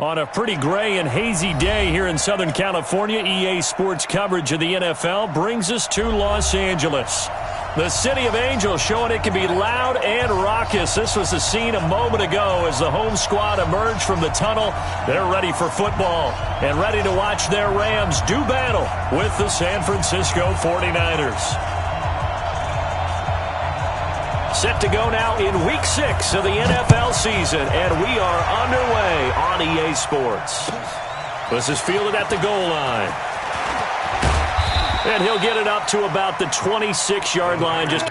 On a pretty gray and hazy day here in Southern California, EA Sports coverage of the NFL brings us to Los Angeles. The City of Angels showing it can be loud and raucous. This was the scene a moment ago as the home squad emerged from the tunnel. They're ready for football and ready to watch their Rams do battle with the San Francisco 49ers. Set to go now in Week 6 of the NFL season, and we are underway on EA Sports. This is fielded at the goal line. And he'll get it up to about the 26-yard line. Just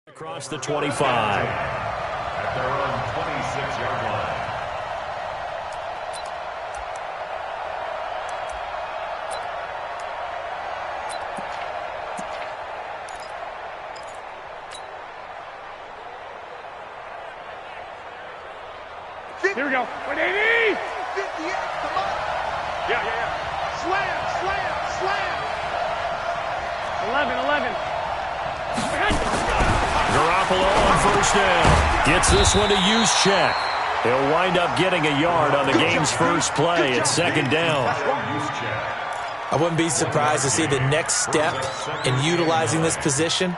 across the 25. At their own 26-yard line. Here we go. 180! 58, come on. Yeah. Slam. 11. Garoppolo on first down. Gets this one to use check. He'll wind up getting a yard on the game's first play. It's second down. I wouldn't be surprised to see the next step in utilizing this position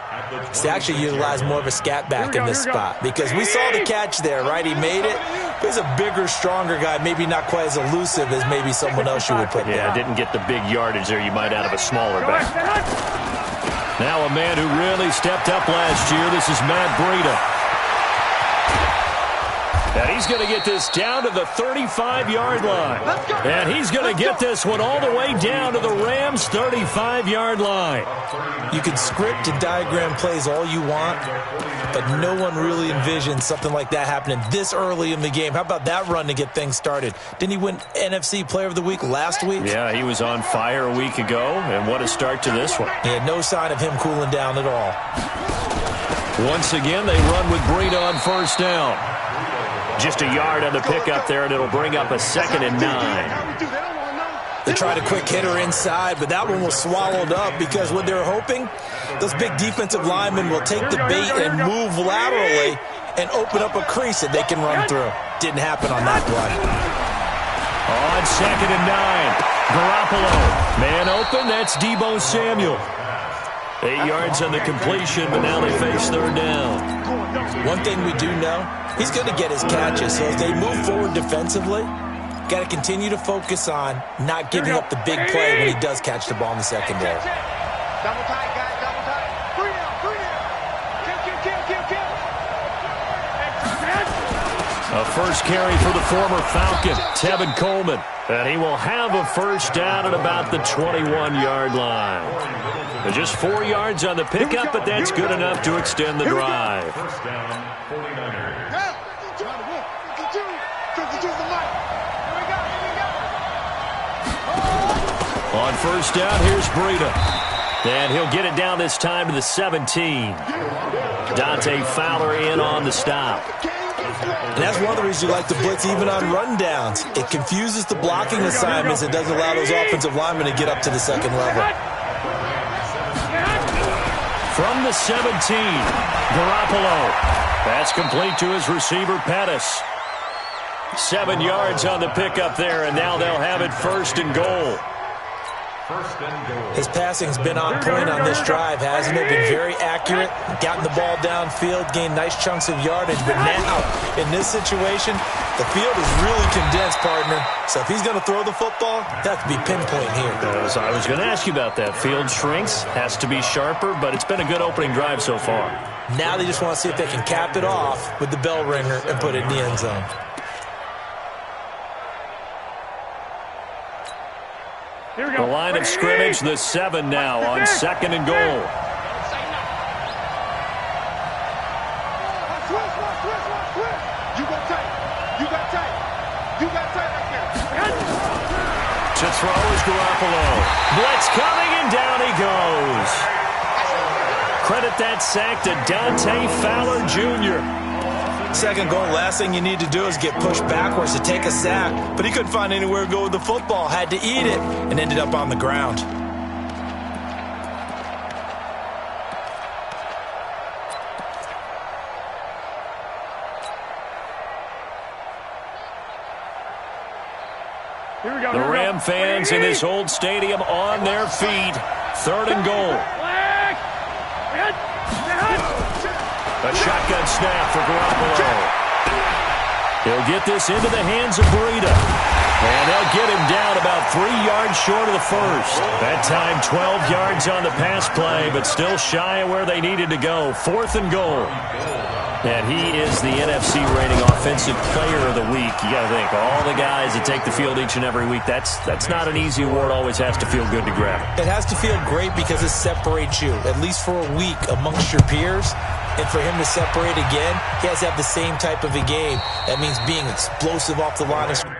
is to actually utilize more of a scat back in this spot. Because we saw the catch there, right? He made it. He's a bigger, stronger guy, maybe not quite as elusive as maybe someone else you would put down. Yeah, didn't get the big yardage there you might out of a smaller back. Now a man who really stepped up last year. This is Matt Breida. And he's going to get this down to the 35-yard line. And he's going to get this one all the way down to the Rams' 35-yard line. You can script and diagram plays all you want, but no one really envisioned something like that happening this early in the game. How about that run to get things started? Didn't he win NFC Player of the Week last week? Yeah, he was on fire a week ago, and what a start to this one. He had no sign of him cooling down at all. Once again, they run with Breida on first down. Just a yard on the pickup there, and it'll bring up a 2nd and 9. They tried a quick hitter inside, but that one was swallowed up because what they're hoping, those big defensive linemen will take the bait and move laterally and open up a crease that they can run through. Didn't happen on that play. On 2nd and 9, Garoppolo. Man open, that's Deebo Samuel. 8 yards on the completion, but now they face third down. One thing we do know, he's going to get his catches. So as they move forward defensively, got to continue to focus on not giving up the big play when he does catch the ball in the secondary. Double tight, guys, double tight. 3 down. A first carry for the former Falcon, Tevin Coleman. And he will have a first down at about the 21-yard line. Just 4 yards on the pickup, but that's good enough to extend the drive. First down, 49ers. On first down, here's Breida. And he'll get it down this time to the 17. Dante Fowler in on the stop. And that's one of the reasons you like to blitz even on rundowns. It confuses the blocking assignments. It doesn't allow those offensive linemen to get up to the second level. From the 17, Garoppolo. That's complete to his receiver, Pettis. 7 yards on the pickup there, and now they'll have it 1st and goal. First and goal. His passing's been on point on this drive, hasn't it? Been very accurate, gotten the ball downfield, gained nice chunks of yardage. But now, in this situation, the field is really condensed, partner. So if he's going to throw the football, that has to be pinpoint here. I was going to ask you about that. Field shrinks, has to be sharper, but it's been a good opening drive so far. Now they just want to see if they can cap it off with the bell ringer and put it in the end zone. The line of scrimmage, the 7 now on 2nd and goal. To throw is Garoppolo. Blitz coming, and down he goes. Credit that sack to Dante Fowler Jr. Second goal, last thing you need to do is get pushed backwards to take a sack. But he couldn't find anywhere to go with the football, had to eat it, and ended up on the ground. The Ram fans in this old stadium on their feet. 3rd and goal. A shotgun snap for Garoppolo. He'll get this into the hands of Breida. And they'll get him down about 3 yards short of the first. That time 12 yards on the pass play, but still shy of where they needed to go. 4th and goal. And he is the NFC rating offensive player of the week. You got to think, all the guys that take the field each and every week, that's not an easy award. Always has to feel good to grab. It has to feel great because it separates you, at least for a week, amongst your peers. And for him to separate again, he has to have the same type of a game. That means being explosive off the line of scrimmage.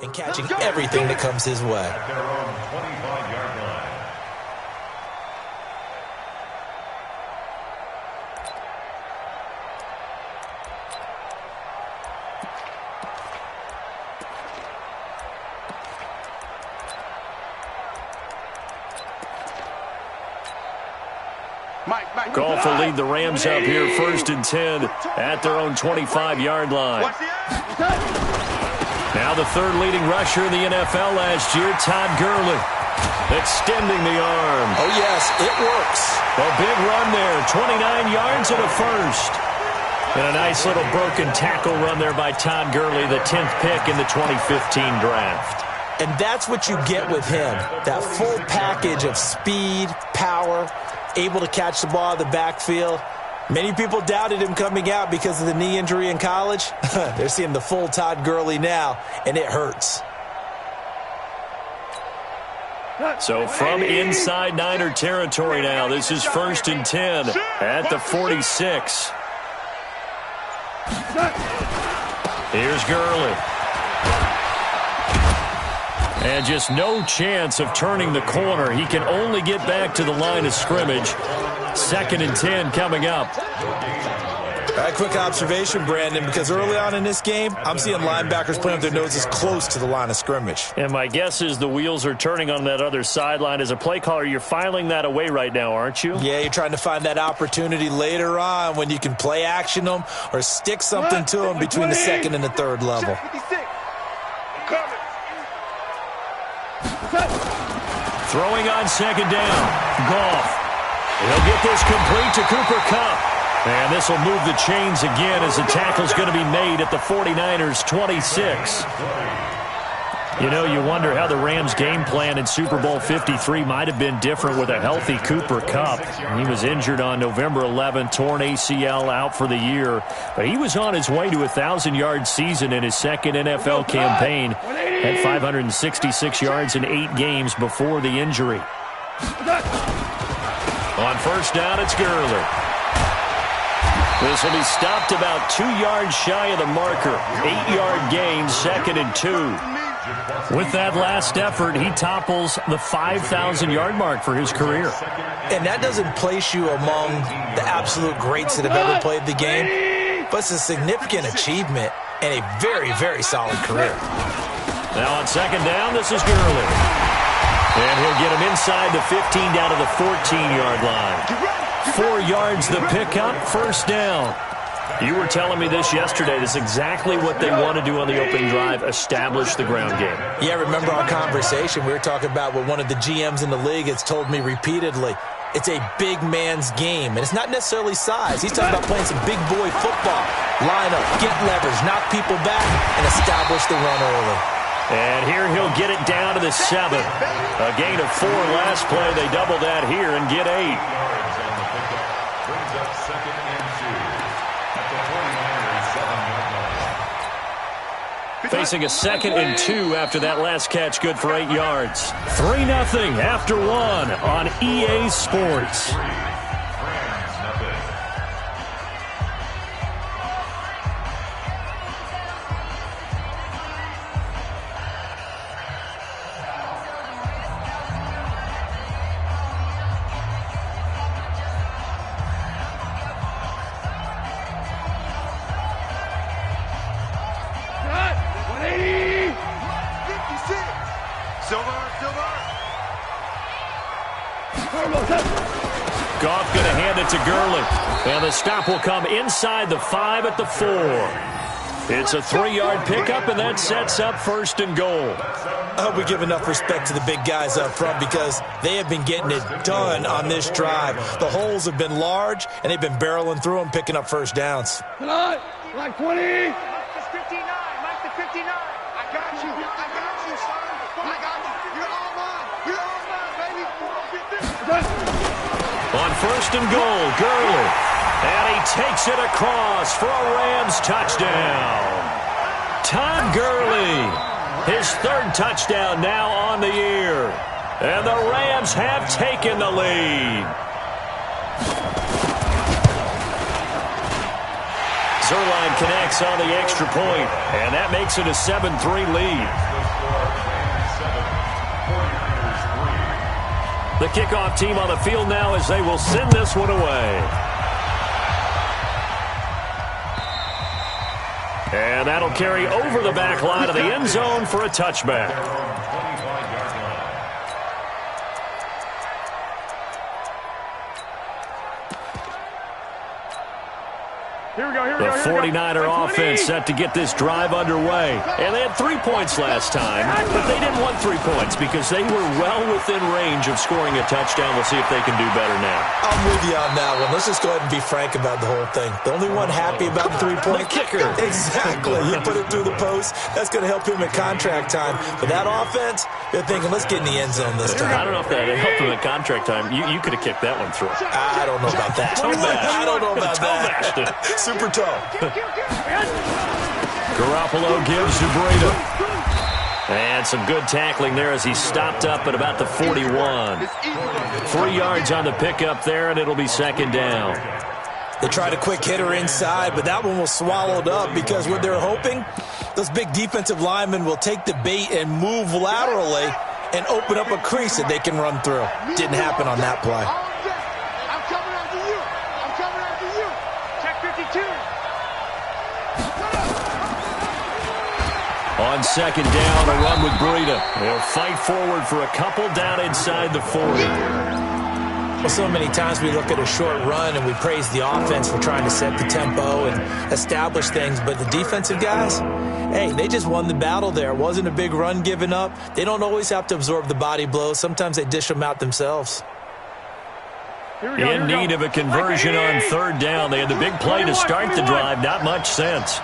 And catching everything that comes his way. At their own 25-yard line. Goff will lead the Rams up here 1st and 10 at their own 25-yard line. Now the 3rd leading rusher in the NFL last year, Todd Gurley, extending the arm. Oh, yes, it works. A big run there, 29 yards and a first. And a nice little broken tackle run there by Todd Gurley, the 10th pick in the 2015 draft. And that's what you get with him, that full package of speed, power, able to catch the ball out of the backfield. Many people doubted him coming out because of the knee injury in college. They're seeing the full Todd Gurley now, and it hurts. So from inside Niner territory now, this is 1st and 10 at the 46. Here's Gurley. And just no chance of turning the corner. He can only get back to the line of scrimmage. 2nd and 10 coming up. All right, quick observation, Brandon, because early on in this game, I'm seeing linebackers playing with their noses close to the line of scrimmage. And my guess is the wheels are turning on that other sideline. As a play caller, you're filing that away right now, aren't you? Yeah, you're trying to find that opportunity later on when you can play action them or stick something to them between the 2nd and the 3rd level. Throwing on 2nd down. Goff. He'll get this complete to Cooper Kupp. And this will move the chains again as the tackle's going to be made at the 49ers 26. You know, you wonder how the Rams' game plan in Super Bowl 53 might have been different with a healthy Cooper Kupp. He was injured on November 11th, torn ACL, out for the year. But he was on his way to a 1,000-yard season in his 2nd NFL campaign. Had 566 yards in 8 games before the injury. On 1st down, it's Gurley. This will be stopped about 2 yards shy of the marker. 8-yard gain, 2nd and 2. With that last effort, he topples the 5,000-yard mark for his career. And that doesn't place you among the absolute greats that have ever played the game, but it's a significant achievement and a very, very solid career. Now on second down, this is Gurley. And he'll get him inside the 15 down to the 14-yard line. 4 yards the pickup, first down. You were telling me this yesterday. This is exactly what they want to do on the opening drive, establish the ground game. Yeah, remember our conversation? We were talking about what one of the GMs in the league has told me repeatedly. It's a big man's game, and it's not necessarily size. He's talking about playing some big boy football. Line up, get leverage, knock people back, and establish the run early. And here he'll get it down to the 7. A gain of 4 last play. They double that here and get 8. Facing a 2nd and 2 after that last catch, good for 8 yards. 3-0 after 1 on EA Sports. Goff going to hand it to Gurley. And the stop will come inside the 5 at the 4. It's a 3-yard pickup, and that sets up 1st and goal. I hope we give enough respect to the big guys up front because they have been getting it done on this drive. The holes have been large, and they've been barreling through them, picking up first downs. Like 20. Mike the 59. Mike the 59. I got you. I got you, son. I got you. You're all mine. You're all mine, baby. Get this. On 1st and goal, Gurley. And he takes it across for a Rams touchdown. Todd Gurley, his 3rd touchdown now on the year. And the Rams have taken the lead. Zerline connects on the extra point, and that makes it a 7-3 lead. The kickoff team on the field now as they will send this one away. And that'll carry over the back line of the end zone for a touchback. The 49er offense set to get this drive underway. And they had 3 points last time, but they didn't want 3 points because they were well within range of scoring a touchdown. We'll see if they can do better now. I'm with you on that one. Let's just go ahead and be frank about the whole thing. The only one happy about the 3-point kicker. Exactly. You put it through the post. That's going to help him at contract time. But that offense, they're thinking, let's get in the end zone this time. I don't know if that helped him at contract time. You could have kicked that one through. I don't know about that. I don't know about that. Super toe. Garoppolo gives to Breda. And some good tackling there as he stopped up at about the 41. 3 yards on the pickup there, and it'll be 2nd down. They tried a quick hitter inside, but that one was swallowed up because what they're hoping, those big defensive linemen will take the bait and move laterally and open up a crease that they can run through. Didn't happen on that play. I'm coming after you. I'm coming after you. Check 52. On 2nd down, a run with Breda. They'll fight forward for a couple down inside the 40. Well, so many times we look at a short run and we praise the offense for trying to set the tempo and establish things, but the defensive guys, hey, they just won the battle there. It wasn't a big run given up. They don't always have to absorb the body blows. Sometimes they dish them out themselves. In need of a conversion on 3rd down. They had the big play to start the drive. Not much sense.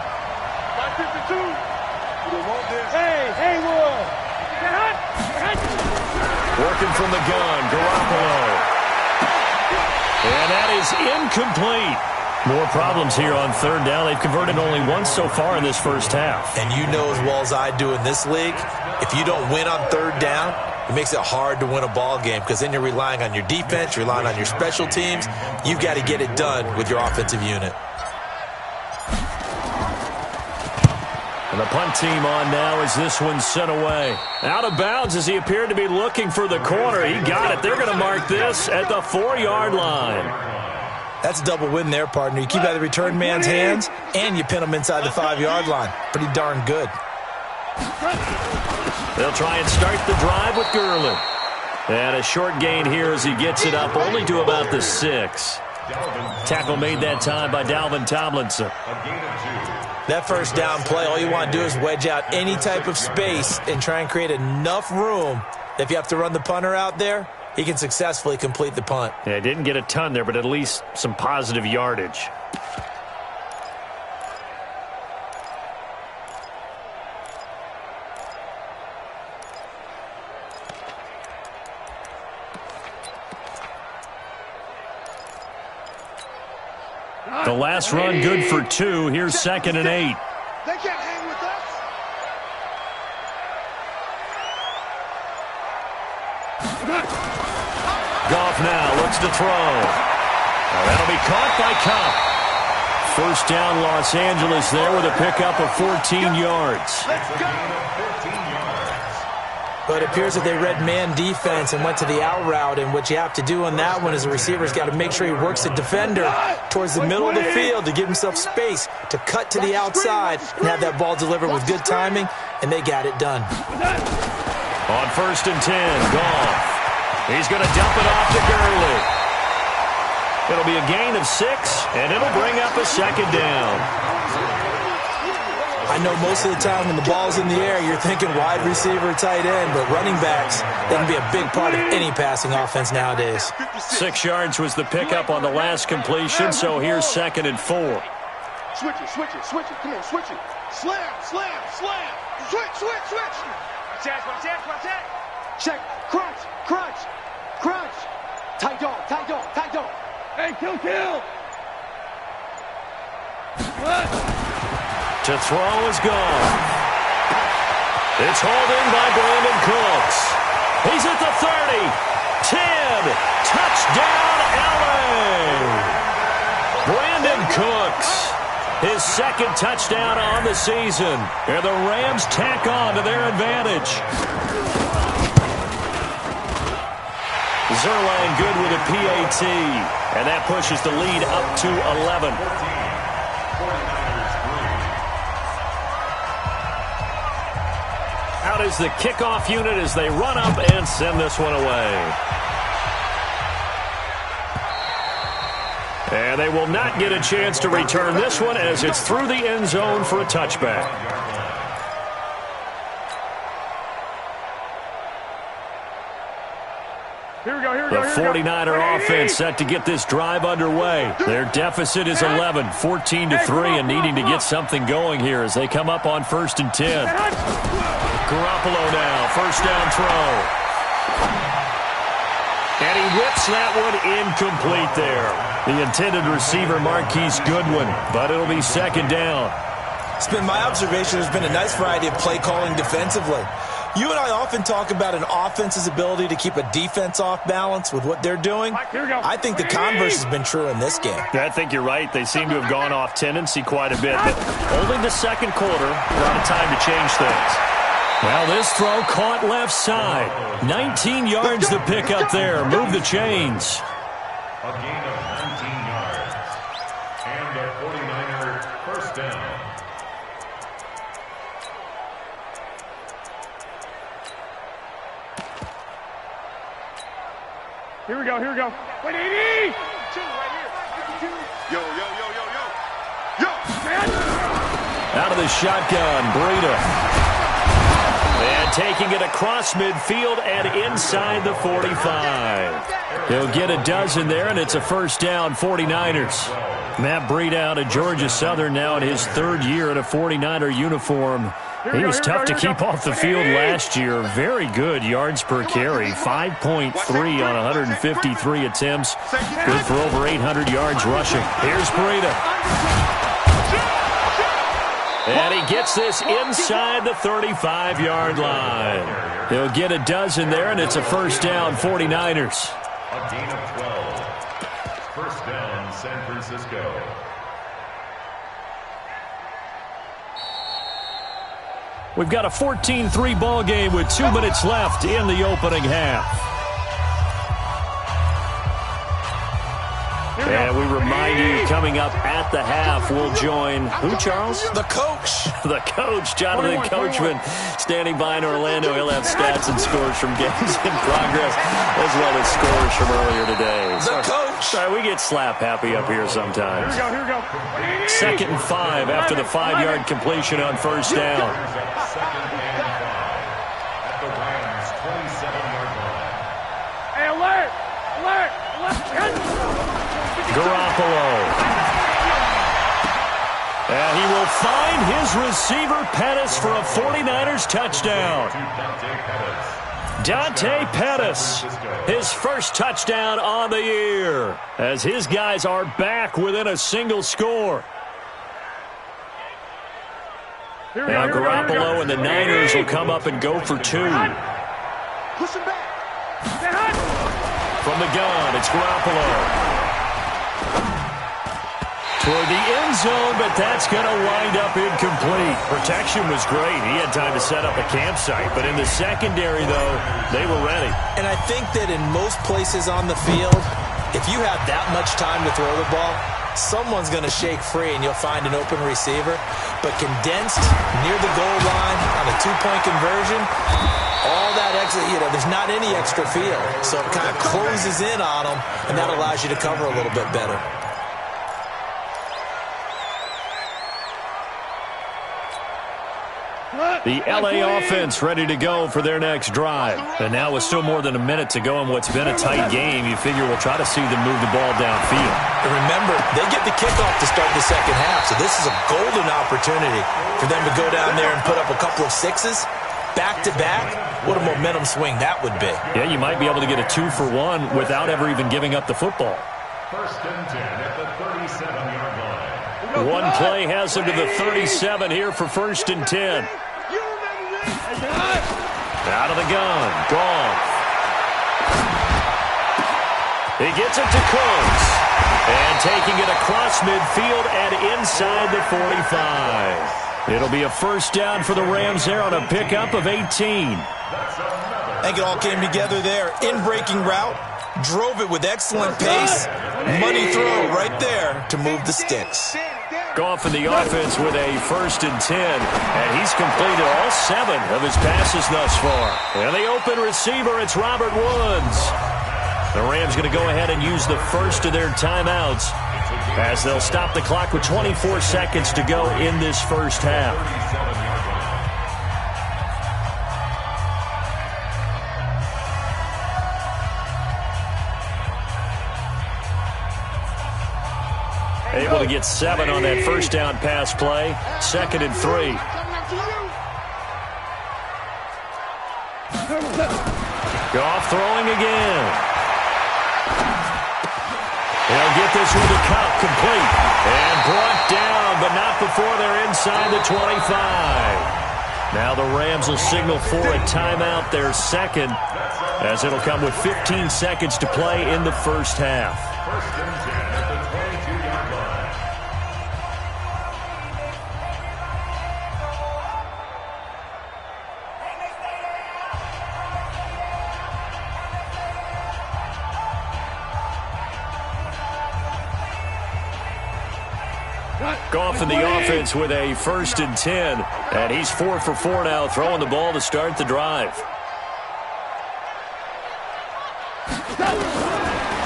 Working from the gun, Garoppolo. And that is incomplete. More problems here on 3rd down. They've converted only once so far in this first half. And you know as well as I do in this league, if you don't win on 3rd down, it makes it hard to win a ball game because then you're relying on your defense, you're relying on your special teams. You've got to get it done with your offensive unit. And the punt team on now as this one's sent away. Out of bounds as he appeared to be looking for the corner. He got it. They're going to mark this at the 4-yard line. That's a double win there, partner. You keep out of the return man's hands, and you pin him inside the 5-yard line. Pretty darn good. They'll try and start the drive with Gurley. And a short gain here as he gets it up only to about the 6. Tackle made that time by Dalvin Tomlinson. That first down play, all you want to do is wedge out any type of space and try and create enough room. If you have to run the punter out there, he can successfully complete the punt. Yeah, didn't get a ton there, but at least some positive yardage. The last run good for 2. Here's 2nd and 8. They can't hang with us. Goff now looks to throw. That'll be caught by Cup. First down, Los Angeles there with a pickup of 14 yards. Let's go. But it appears that they read man defense and went to the out route, and what you have to do on that one is the receiver's got to make sure he works the defender towards the middle of the field to give himself space to cut to the outside and have that ball delivered with good timing, and they got it done. On 1st and 10, Goff. He's going to dump it off to Gurley. It'll be a gain of 6, and it'll bring up a 2nd down. I know most of the time when the ball's in the air, you're thinking wide receiver, tight end, but running backs, they can be a big part of any passing offense nowadays. 6 yards was the pickup on the last completion, so here's 2nd and 4. Switch it, switch it, switch it. Come on, switch it. Slam, slam, slam. Switch, switch, switch. Watch that. Check, crunch, crunch, crunch. Tight dog, tight dog, tight dog. Hey, kill. To throw is gone. It's hauled in by Brandon Cooks. He's at the 30. 10. Touchdown, LA. Brandon Cooks. His 2nd touchdown on the season. And the Rams tack on to their advantage. Zerline good with a PAT. And that pushes the lead up to 11. Out is the kickoff unit as they run up and send this one away. And they will not get a chance to return this one as it's through the end zone for a touchback. The 49er offense set to get this drive underway. Their deficit is 11, 14-3, and needing to get something going here as they come up on 1st and 10. Garoppolo now, first down throw. And he whips that one incomplete there. The intended receiver, Marquise Goodwin, but it'll be 2nd down. It's been my observation there's been a nice variety of play calling defensively. You and I often talk about an offense's ability to keep a defense off balance with what they're doing. I think the converse has been true in this game. I think you're right. They seem to have gone off tendency quite a bit, but only the 2nd quarter, a lot of time to change things. Well, this throw caught left side. 19 yards to pick up there. Move the chains. A gain of 19 yards. And a 49er first down. Here we go. 180. Yo. Out of the shotgun, Breida. And taking it across midfield and inside the 45. He'll get a dozen there, and it's a first down, 49ers. Matt Breida out of Georgia Southern now in his 3rd year in a 49er uniform. He was tough to keep off the field last year. Very good yards per carry, 5.3 on 153 attempts. Good for over 800 yards rushing. Here's Breida. And he gets this inside the 35-yard line. He'll get a dozen there, and it's a first down, 49ers. A gain of 12. First down, San Francisco. We've got a 14-3 ball game with 2 minutes left in the opening half. And we remind you, coming up at the half, we'll join who, Charles? The coach. The coach, Jonathan Coachman, standing by in Orlando. He'll have stats and scores from games in progress, as well as scores from earlier today. The coach. Sorry, we get slap happy up here sometimes. Here we go. 2nd and 5 after the 5-yard completion on first down. Hey, alert! Garoppolo. And he will find his receiver, Pettis, for a 49ers touchdown. Dante Pettis, his first touchdown on the year, as his guys are back within a single score. Now Garoppolo and the Niners will come up and go for 2. Push him back. From the gun, it's Garoppolo. Toward the end zone, but that's going to wind up incomplete. Protection was great. He had time to set up a campsite, but in the secondary, though, they were ready. And I think that in most places on the field, if you have that much time to throw the ball, someone's going to shake free and you'll find an open receiver. But condensed near the goal line on a 2-point conversion, all that extra, there's not any extra field. So it kind of closes in on them, and that allows you to cover a little bit better. The L.A. offense ready to go for their next drive. And now with still more than a minute to go in what's been a tight game, you figure we'll try to see them move the ball downfield. And remember, they get the kickoff to start the second half, so this is a golden opportunity for them to go down there and put up a couple of sixes back-to-back. What a momentum swing that would be. Yeah, you might be able to get a 2-for-1 without ever even giving up the football. 1st and 10 at the 37-yard line. One play has him to the 37 here for 1st and 10. Out of the gun, Goff. He gets it to Cooks. And taking it across midfield and inside the 45. It'll be a first down for the Rams there on a pickup of 18. I think it all came together there. In-breaking route, drove it with excellent pace. Money throw right there to move the sticks. Goff in the offense with a 1st and 10, and he's completed all 7 of his passes thus far. And the open receiver, it's Robert Woods. The Rams going to go ahead and use the first of their timeouts as they'll stop the clock with 24 seconds to go in this first half. Able to get 7 on that first down pass play. 2nd and 3. Goff throwing again. He'll get this with the cup complete. And brought down, but not before they're inside the 25. Now the Rams will signal for a timeout, their second, as it'll come with 15 seconds to play in the first half. 1st and 10 at the 22-yard line. Goff in the offense with a 1st and 10. And he's 4 for 4 now, throwing the ball to start the drive.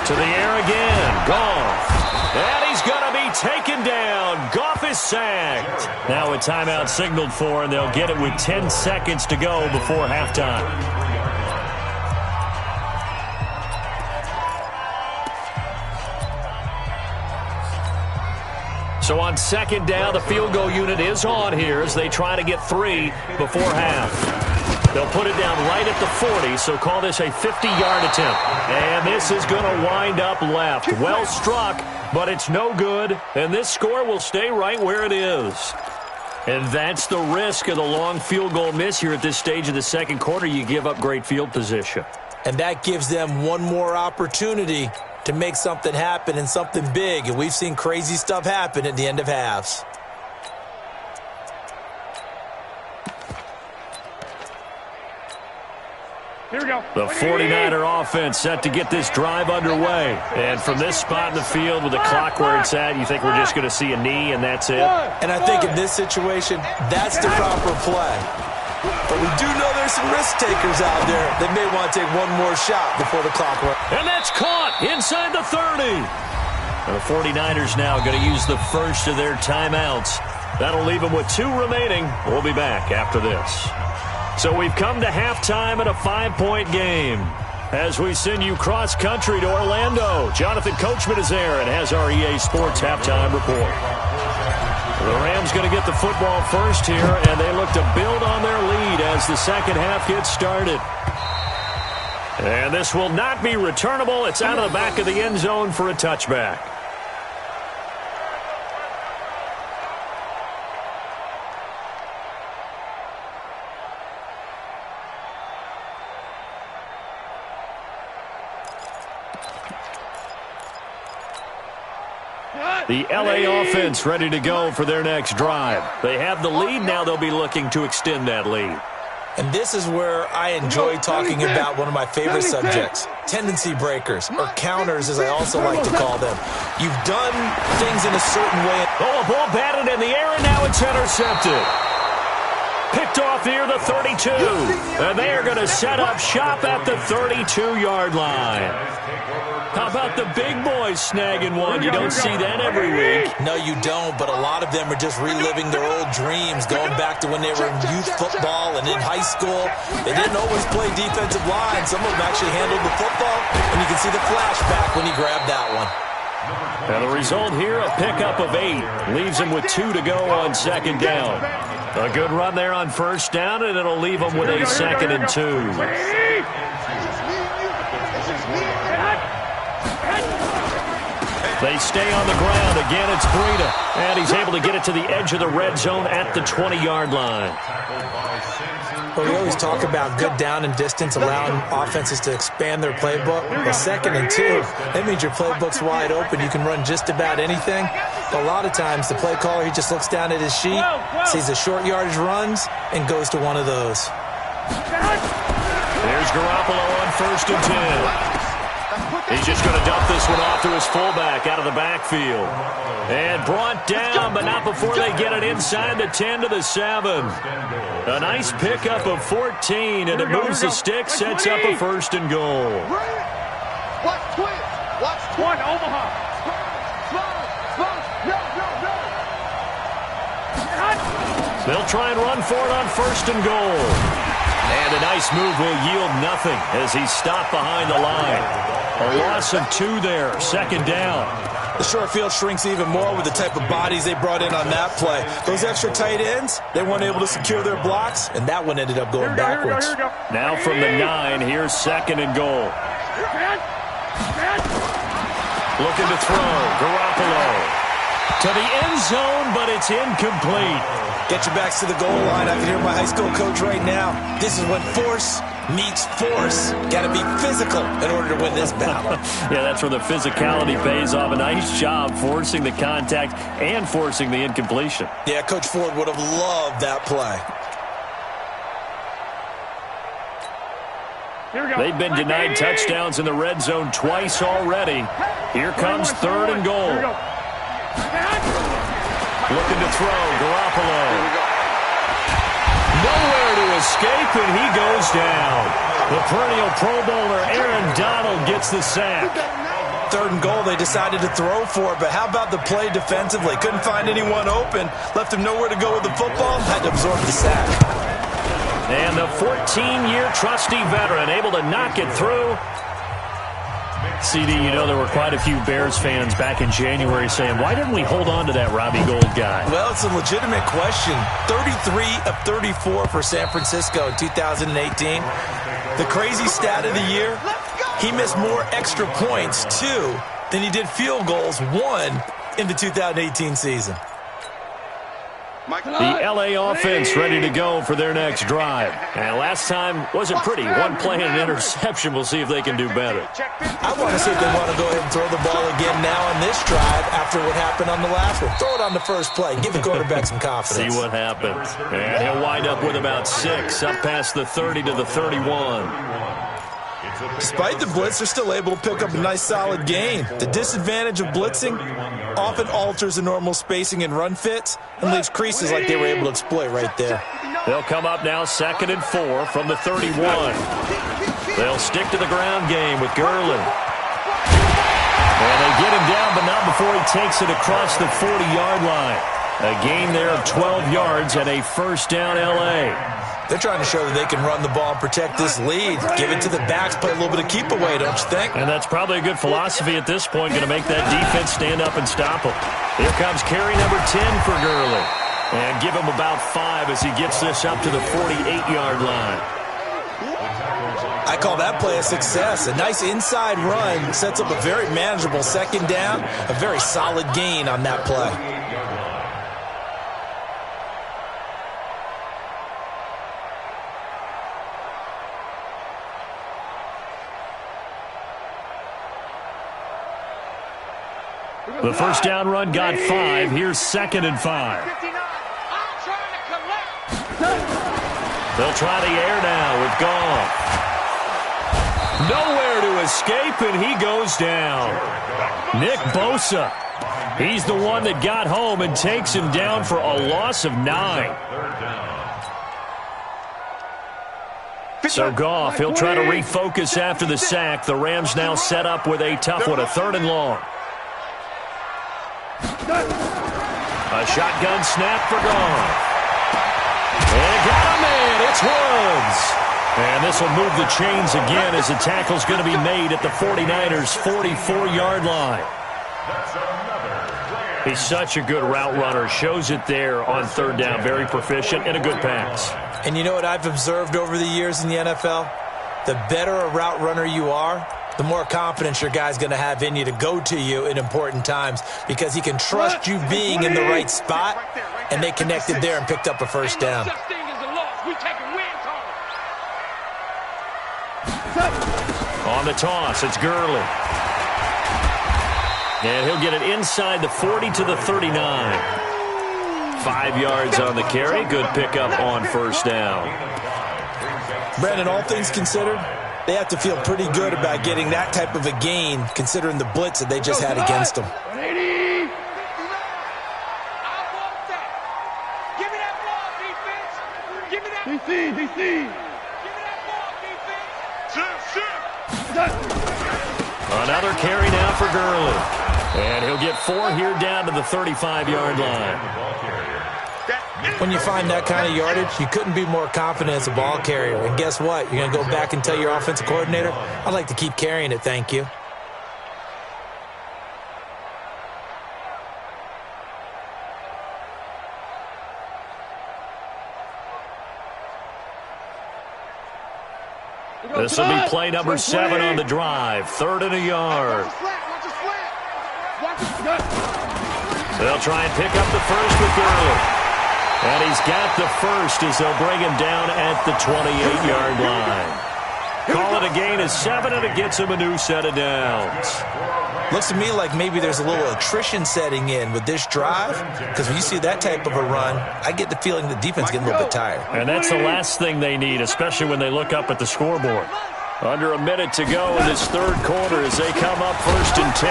To the air again. Goff. And he's going to be taken down. Goff is sacked. Now a timeout signaled for, and they'll get it with 10 seconds to go before halftime. So on 2nd down, the field goal unit is on here as they try to get 3 before half. They'll put it down right at the 40, so call this a 50-yard attempt. And this is going to wind up left. Well struck, but it's no good, and this score will stay right where it is. And that's the risk of the long field goal miss here at this stage of the second quarter. You give up great field position. And that gives them one more opportunity to make something happen and something big. And we've seen crazy stuff happen at the end of halves. Here we go. The 49er offense set to get this drive underway. And from this spot in the field with the clock where it's at, you think we're just going to see a knee and that's it? And I think in this situation, that's the proper play. But we do know there's some risk takers out there that may want to take one more shot before the clock runs. And that's caught inside the 30. And the 49ers now going to use the first of their timeouts. That'll leave them with 2 remaining. We'll be back after this. So we've come to halftime in a 5-point game. As we send you cross-country to Orlando, Jonathan Coachman is there and has our EA Sports halftime report. The Rams going to get the football first here, and they look to build on their lead as the second half gets started. And this will not be returnable. It's out of the back of the end zone for a touchback. The LA offense ready to go for their next drive. They have the lead. Now they'll be looking to extend that lead. And this is where I enjoy talking about one of my favorite subjects, tendency breakers, or counters as I also like to call them. You've done things in a certain way. Oh, a ball batted in the air, and now it's intercepted. Picked off near the 32. And they are going to set up shop at the 32-yard line. How about the big boys snagging one? You don't see that every week. No, you don't, but a lot of them are just reliving their old dreams, going back to when they were in youth football and in high school. They didn't always play defensive line. Some of them actually handled the football, and you can see the flashback when he grabbed that one. And the result here, a pickup of 8. Leaves him with 2 to go on second down. A good run there on first down, and it'll leave him with a 2nd and 2. They stay on the ground. Again, it's Breida. And he's able to get it to the edge of the red zone at the 20-yard line. Well, we always talk about good down and distance, allowing offenses to expand their playbook. Well, 2nd and 2, that means your playbook's wide open. You can run just about anything. But a lot of times, the play caller, he just looks down at his sheet, sees the short yardage runs, and goes to one of those. There's Garoppolo on 1st and 10. He's just going to dump this one off to his fullback out of the backfield. And brought down, but not before they get it inside the 10 to the 7. A nice pickup of 14, and it moves the stick, sets up a 1st and goal. Watch twins. Watch One, Omaha. They'll try and run for it on 1st and goal. And a nice move will yield nothing as he's stopped behind the line. A loss of 2 there, 2nd down. The short field shrinks even more with the type of bodies they brought in on that play. Those extra tight ends, they weren't able to secure their blocks, and that one ended up going backwards. Now from the 9, here's 2nd and goal. Looking to throw, Garoppolo. To the end zone, but it's incomplete. Get your backs to the goal line. I can hear my high school coach right now. This is when force meets force. Got to be physical in order to win this battle. Yeah, that's where the physicality pays off. A nice job forcing the contact and forcing the incompletion. Yeah, Coach Ford would have loved that play. They've been denied touchdowns in the red zone twice already. Here comes 3rd and goal. Looking to throw, Garoppolo. Nowhere to escape, and he goes down. The perennial Pro Bowler Aaron Donald gets the sack. 3rd and goal, they decided to throw for it, but how about the play defensively? Couldn't find anyone open, left him nowhere to go with the football, had to absorb the sack. And the 14-year trusty veteran able to knock it through. CD, you know there were quite a few Bears fans back in January saying, why didn't we hold on to that Robbie Gould guy? Well, it's a legitimate question. 33 of 34 for San Francisco in 2018. The crazy stat of the year, he missed more extra points, 2, than he did field goals, 1, in the 2018 season. The LA offense ready to go for their next drive. And last time wasn't pretty. One play and an interception. We'll see if they can do better. I want to see if they want to go ahead and throw the ball again now on this drive after what happened on the last one. Throw it on the first play. Give the quarterback some confidence. See what happens. And he'll wind up with about 6 up past the 30 to the 31. Despite the blitz, they're still able to pick up a nice solid gain. The disadvantage of blitzing often alters the normal spacing and run fits and leaves creases like they were able to exploit right there. They'll come up now 2nd and 4 from the 31. They'll stick to the ground game with Gurley. And they get him down, but not before he takes it across the 40-yard line. A gain there of 12 yards and a first down L.A. They're trying to show that they can run the ball and protect this lead. Give it to the backs, play a little bit of keep away, don't you think? And that's probably a good philosophy at this point, going to make that defense stand up and stop them. Here comes carry number 10 for Gurley. And give him about 5 as he gets this up to the 48-yard line. I call that play a success. A nice inside run sets up a very manageable second down, a very solid gain on that play. The first down run got 5. Here's 2nd and 5. They'll try the air now with Goff. Nowhere to escape, and he goes down. Nick Bosa. He's the one that got home and takes him down for a loss of 9. So Goff, he'll try to refocus after the sack. The Rams now set up with a tough one, a 3rd and long. A shotgun snap for Goff. And got a man. It's Woods. And this will move the chains again as the tackle's going to be made at the 49ers' 44-yard line. He's such a good route runner. Shows it there on 3rd down. Very proficient and a good pass. And you know what I've observed over the years in the NFL? The better a route runner you are, the more confidence your guy's going to have in you to go to you in important times because he can trust you being in the right spot, and they connected there and picked up a first down. On the toss, it's Gurley. And he'll get it inside the 40 to the 39. 5 yards on the carry. Good pickup on first down. Brandon, all things considered, they have to feel pretty good about getting that type of a gain considering the blitz that they just had against them. Another carry now for Gurley. And he'll get 4 here down to the 35-yard line. When you find that kind of yardage, you couldn't be more confident as a ball carrier. And guess what? You're going to go back and tell your offensive coordinator, I'd like to keep carrying it, thank you. This will be play number 7 on the drive. 3rd and a yard. They'll try and pick up the first with Gurley. And he's got the first as they'll bring him down at the 28-yard line. Call it a gain of 7, and it gets him a new set of downs. Looks to me like maybe there's a little attrition setting in with this drive, because when you see that type of a run, I get the feeling the defense is getting a little bit tired. And that's the last thing they need, especially when they look up at the scoreboard. Under a minute to go in this 3rd quarter as they come up 1st and 10.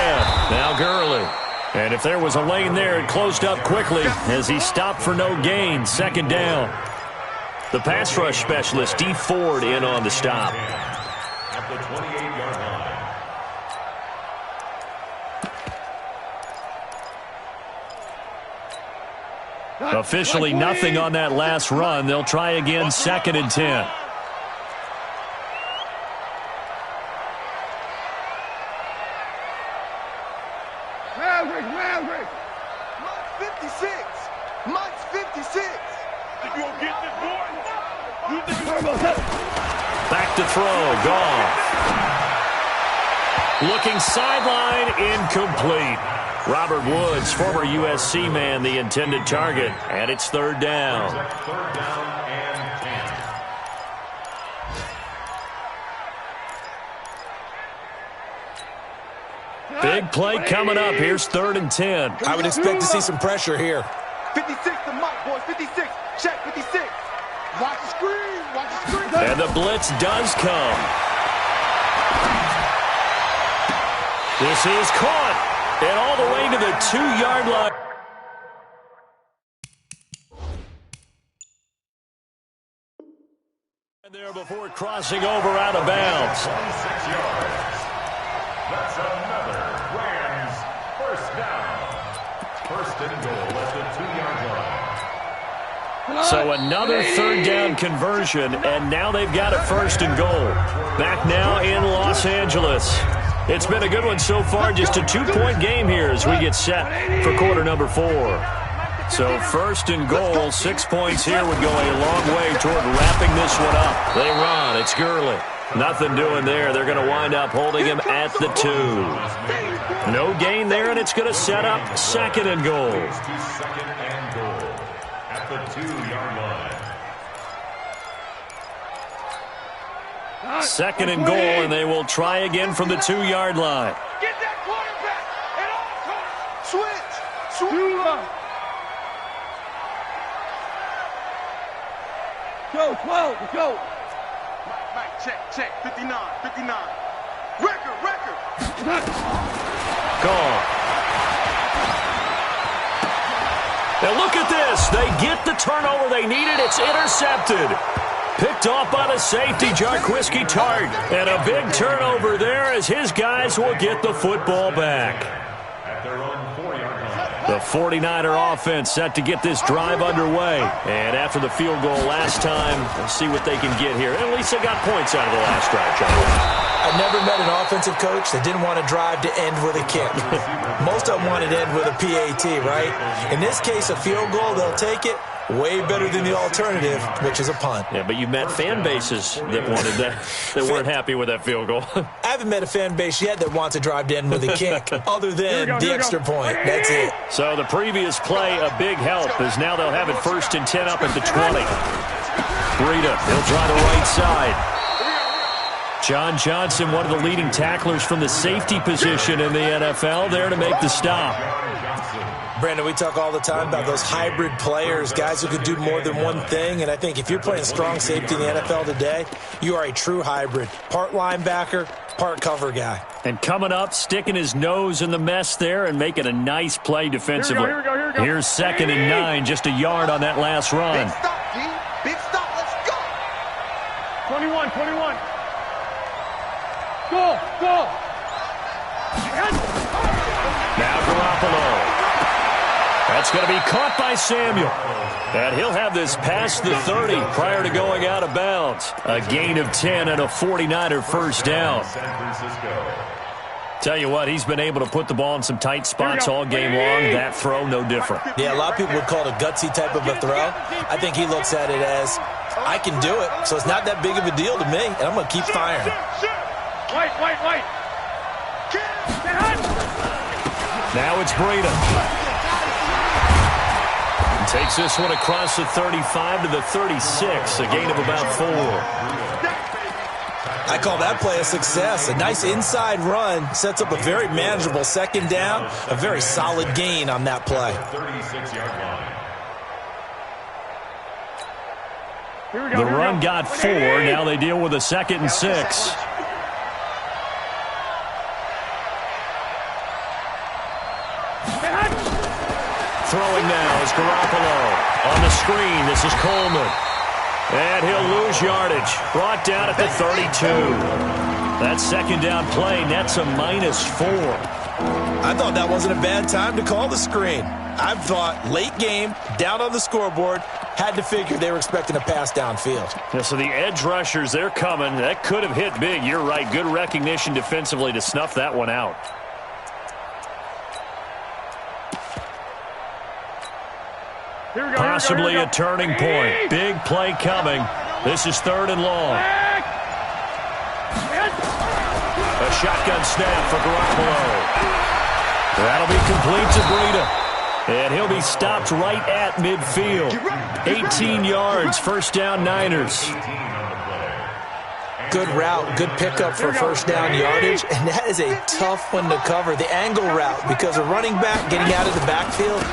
Now Gurley. And if there was a lane there, it closed up quickly as he stopped for no gain. 2nd down. The pass rush specialist, D. Ford, in on the stop. At the 28-yard line. Officially nothing on that last run. They'll try again 2nd and 10. Maverick. Mike's 56. Mike's 56. You gonna get this, boy? You think Back to throw. Goff. Looking sideline, incomplete. Robert Woods, former USC man, the intended target, and it's third down. Third down and 10. Big play coming up. Here's 3rd and 10. I would expect to see some pressure here. 56 to Mike, boys. 56. Check, 56. Watch the screen. Watch the screen. And the blitz does come. This is caught. And all the way to the 2-yard line. And there before crossing over out of bounds. 26 yards. That's another Rams first down. First and goal at the 2-yard line. So another 3rd down conversion, and now they've got a 1st and goal. Back now in Los Angeles. It's been a good one so far, just a 2-point game here as we get set for quarter number 4. So 1st and goal, 6 points here would go a long way toward wrapping this one up. They run, it's Gurley. Nothing doing there. They're going to wind up holding him at the 2. No gain there, and it's going to set up 2nd and goal. 2nd and goal at the 2-yard line. 2nd and goal, and they will try again from the 2-yard line. Get that quarterback at all costs. Switch. Go, 12, go. Mike, check. 59. Record. Gone. Now look at this. They get the turnover they needed. It's intercepted. Picked off by the safety, Jarquiski Tart. And a big turnover there as his guys will get the football back. At their own 4-yard line. The 49er offense set to get this drive underway. And after the field goal last time, we'll see what they can get here. At least they got points out of the last drive, John. I've never met an offensive coach that didn't want to drive to end with a kick. Most of them wanted to end with a PAT, right? In this case, a field goal, they'll take it. Way better than the alternative, which is a punt. Yeah, but you've met fan bases that wanted that, that weren't happy with that field goal. I haven't met a fan base yet that wants to drive to end with a kick, other than the extra point. That's it. So the previous play, a big help, as now they'll have it 1st and 10 up at the 20. Breida, he'll try the right side. John Johnson, one of the leading tacklers from the safety position in the NFL, there to make the stop. Brandon, we talk all the time about those hybrid players, guys who could do more than one thing, and I think if you're playing strong safety in the NFL today, you are a true hybrid. Part linebacker, part cover guy. And coming up, sticking his nose in the mess there and making a nice play defensively. Here we go. Here's 2nd and 9, just a yard on that last run. Big stop, D. Big stop. Let's go. 21. Go. Now Garoppolo. That's going to be caught by Samuel. And he'll have this past the 30 prior to going out of bounds. A gain of 10 and a 49er first down. San Francisco. Tell you what, he's been able to put the ball in some tight spots all game long. That throw, no different. Yeah, a lot of people would call it a gutsy type of a throw. I think he looks at it as, I can do it, so it's not that big of a deal to me, and I'm going to keep firing. White. Now it's Breida. Takes this one across the 35 to the 36, a gain of about 4. I call that play a success. A nice inside run sets up a very manageable 2nd down, a very solid gain on that play. 36-yard line. The run got 4. Now they deal with a 2nd and 6. Throwing now is Garoppolo. On the screen, this is Coleman. And he'll lose yardage. Brought down at the 32. That 2nd down play nets a -4. I thought that wasn't a bad time to call the screen. I thought late game, down on the scoreboard, had to figure they were expecting a pass downfield. Yeah, so the edge rushers, they're coming. That could have hit big. You're right. Good recognition defensively to snuff that one out. Possibly a turning point. Big play coming. This is 3rd and long. A shotgun snap for Garoppolo. That'll be complete to Breida. And he'll be stopped right at midfield. 18 yards, first down Niners. Good route, good pickup for first down yardage, and that is a tough one to cover, the angle route, because a running back getting out of the backfield,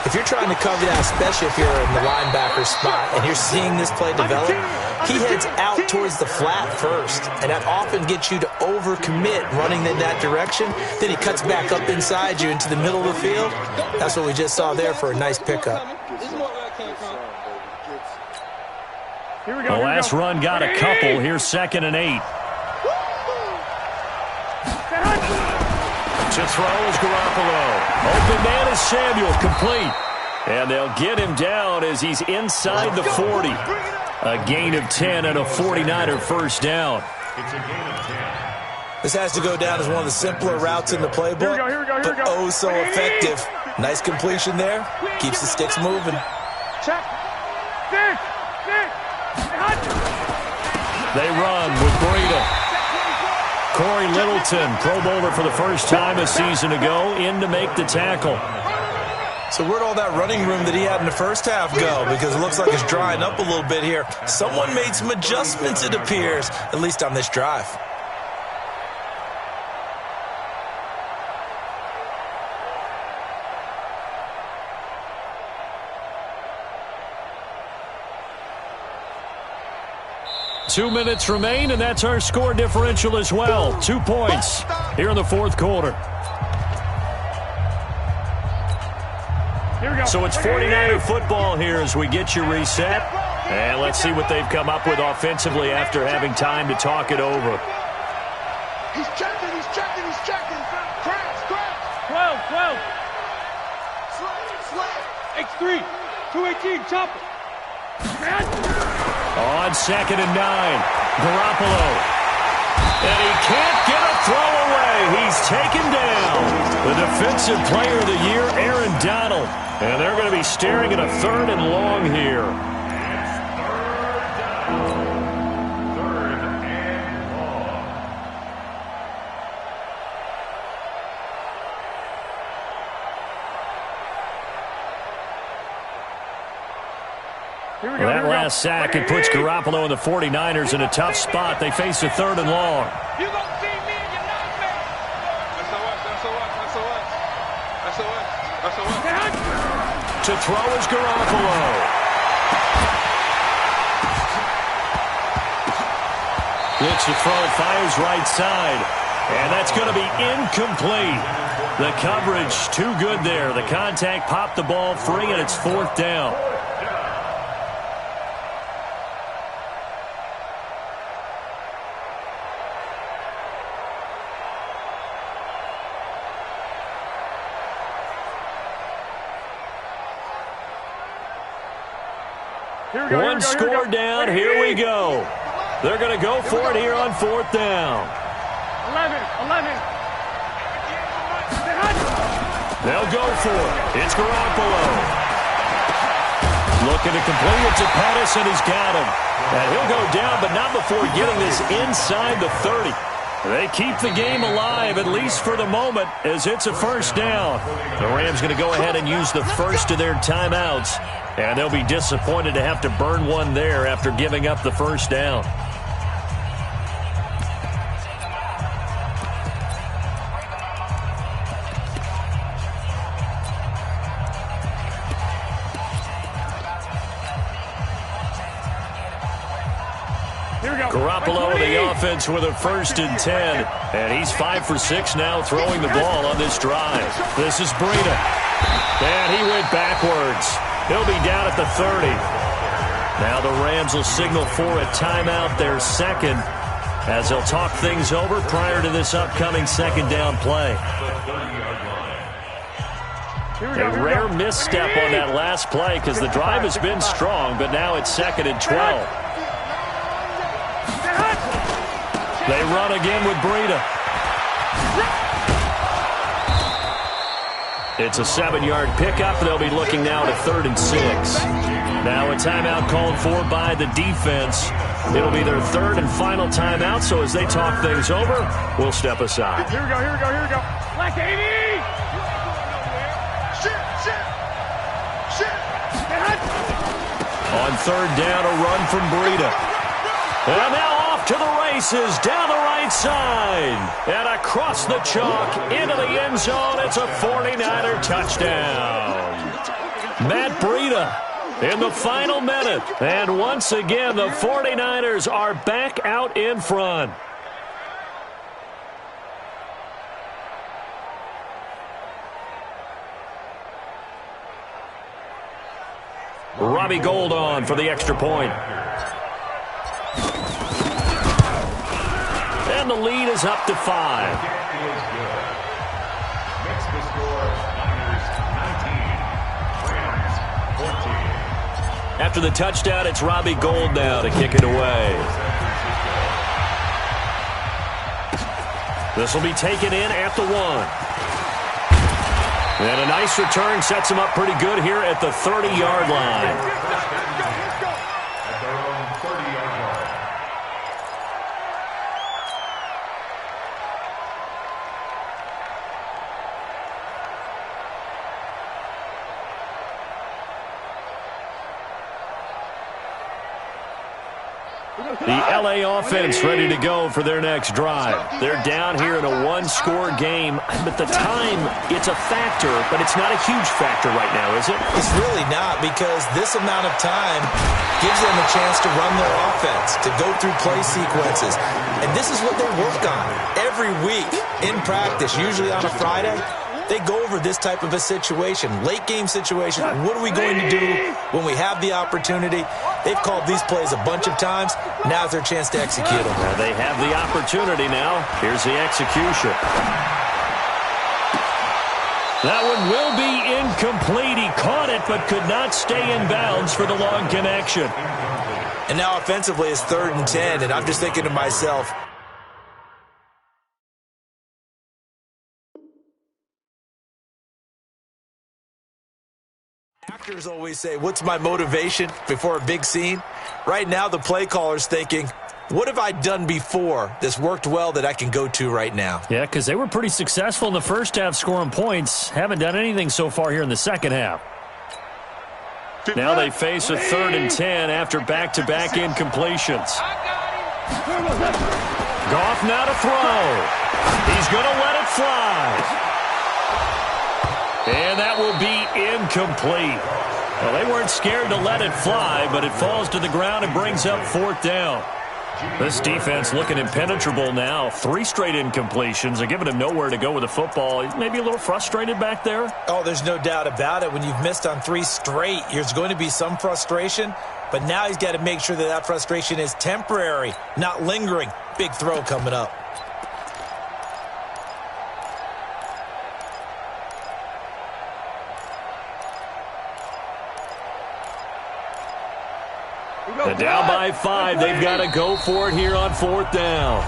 if you're trying to cover that, especially if you're in the linebacker spot and you're seeing this play develop, he heads out towards the flat first, and that often gets you to overcommit running in that direction. Then he cuts back up inside you into the middle of the field. That's what we just saw there for a nice pickup. The last run got a couple. Here's 2nd and 8. To throw is Garoppolo. Open man is Samuel, complete. And they'll get him down as he's inside the 40. A gain of 10 and a 49er first down. It's a gain of 10. This has to go down as one of the simpler routes in the playbook, but oh so effective. Nice completion there. Keeps the sticks moving. Check. They run with Breida. Corey Littleton, Pro Bowler for the first time a season ago, in to make the tackle. So where'd all that running room that he had in the first half go? Because it looks like it's drying up a little bit here. Someone made some adjustments, it appears, at least on this drive. Two minutes remain, and that's our score differential as well. 2 points here in the fourth quarter. Here we go. So it's 49er football here as we get you reset. And let's see what they've come up with offensively after having time to talk it over. He's checking. Crash. 12. Slam. X3. 218. Chopper. On 2nd and 9, Garoppolo. And he can't get a throw away. He's taken down. The Defensive Player of the Year, Aaron Donald. And they're going to be staring at a 3rd and long here. That last sack, it puts Garoppolo and the 49ers in a tough spot. They face a 3rd and long. You gonna see me and you not me. That's a what. To throw is Garoppolo. Looks to throw, fires right side. And that's going to be incomplete. The coverage too good there. The contact popped the ball free, and it's 4th down. One score down. Here we go. They're going to go for it here on 4th down. 11. They'll go for it. It's Garoppolo. Looking to complete it to Pettis, and he's got him. And he'll go down, but not before getting this inside the 30. They keep the game alive, at least for the moment, as it's a first down. The Rams going to go ahead and use the first of their timeouts, and they'll be disappointed to have to burn one there after giving up the first down. Garoppolo, the offense with a 1st and 10. And he's 5 for 6 now throwing the ball on this drive. This is Breida. And he went backwards. He'll be down at the 30. Now the Rams will signal for a timeout, their 2nd, as they'll talk things over prior to this upcoming 2nd down play. A rare misstep on that last play because the drive has been strong, but now it's 2nd and 12. They run again with Breida. It's a 7-yard pickup. They'll be looking now to 3rd and 6. Now a timeout called for by the defense. It'll be their 3rd and final timeout, so as they talk things over, we'll step aside. Here we go. Black 80. third down, a run from Breida. And now off to the races, down the right side. And across the chalk, into the end zone. It's a 49er touchdown. Matt Breida in the final minute. And once again, the 49ers are back out in front. Robbie Gould on for the extra point. And the lead is up to 5. Makes the score Niners 19, Rams 14. After the touchdown, it's Robbie Gould now to kick it away. This will be taken in at the 1. And a nice return sets him up pretty good here at the 30-yard line. At their own 30-yard line. The LA offense ready to go for their next drive. They're down here in a one-score game, but the time, it's a factor, but it's not a huge factor right now, is it? It's really not, because this amount of time gives them a chance to run their offense, to go through play sequences. And this is what they work on every week in practice, usually on a Friday. They go over this type of a situation, late-game situation. What are we going to do when we have the opportunity? They've called these plays a bunch of times. Now's their chance to execute them. Well, they have the opportunity now. Here's the execution. That one will be incomplete. He caught it but could not stay in bounds for the long connection. And now offensively it's 3rd and 10, and I'm just thinking to myself, actors always say, what's my motivation before a big scene? Right now, the play caller's thinking, what have I done before that's worked well that I can go to right now? Yeah, because they were pretty successful in the first half scoring points. Haven't done anything so far here in the second half. Now they face a 3rd and 10 after back-to-back incompletions. Goff now to throw. He's going to let it fly. And that will be incomplete. Well, they weren't scared to let it fly, but it falls to the ground and brings up 4th down. This defense looking impenetrable now. 3 straight incompletions. They're giving him nowhere to go with the football. Maybe a little frustrated back there. Oh, there's no doubt about it. When you've missed on 3 straight, there's going to be some frustration. But now he's got to make sure that that frustration is temporary, not lingering. Big throw coming up. And down by 5. They've got to go for it here on 4th down.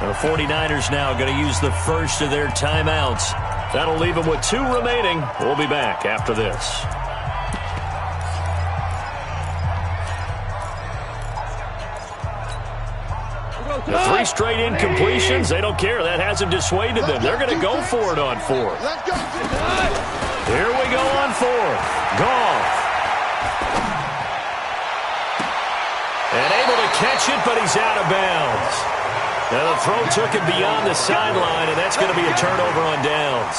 The 49ers now going to use the first of their timeouts. That'll leave them with 2 remaining. We'll be back after this. The 3 straight incompletions, they don't care. That hasn't dissuaded them. They're going to go for it on 4th. Here we go on 4th. Goff. And able to catch it, but he's out of bounds. Now the throw took him beyond the sideline, and that's going to be a turnover on downs.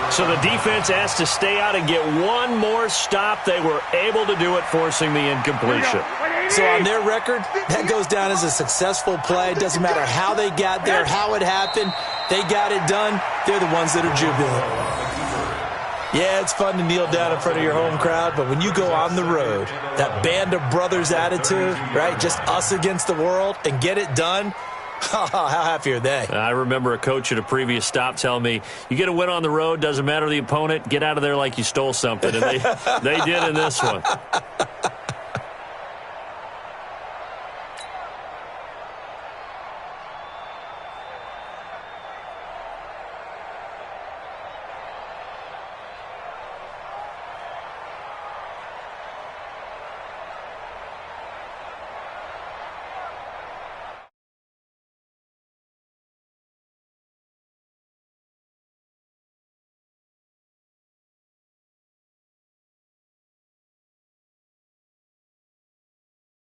So the defense asked to stay out and get one more stop. They were able to do it, forcing the incompletion. So on their record, that goes down as a successful play. Doesn't matter how they got there, how it happened. They got it done. They're the ones that are jubilant. Yeah, it's fun to kneel down in front of your home crowd, but when you go on the road, that band of brothers attitude, right, just us against the world, and get it done, how happy are they? I remember a coach at a previous stop telling me, you get a win on the road, doesn't matter the opponent, get out of there like you stole something, and they did in this one.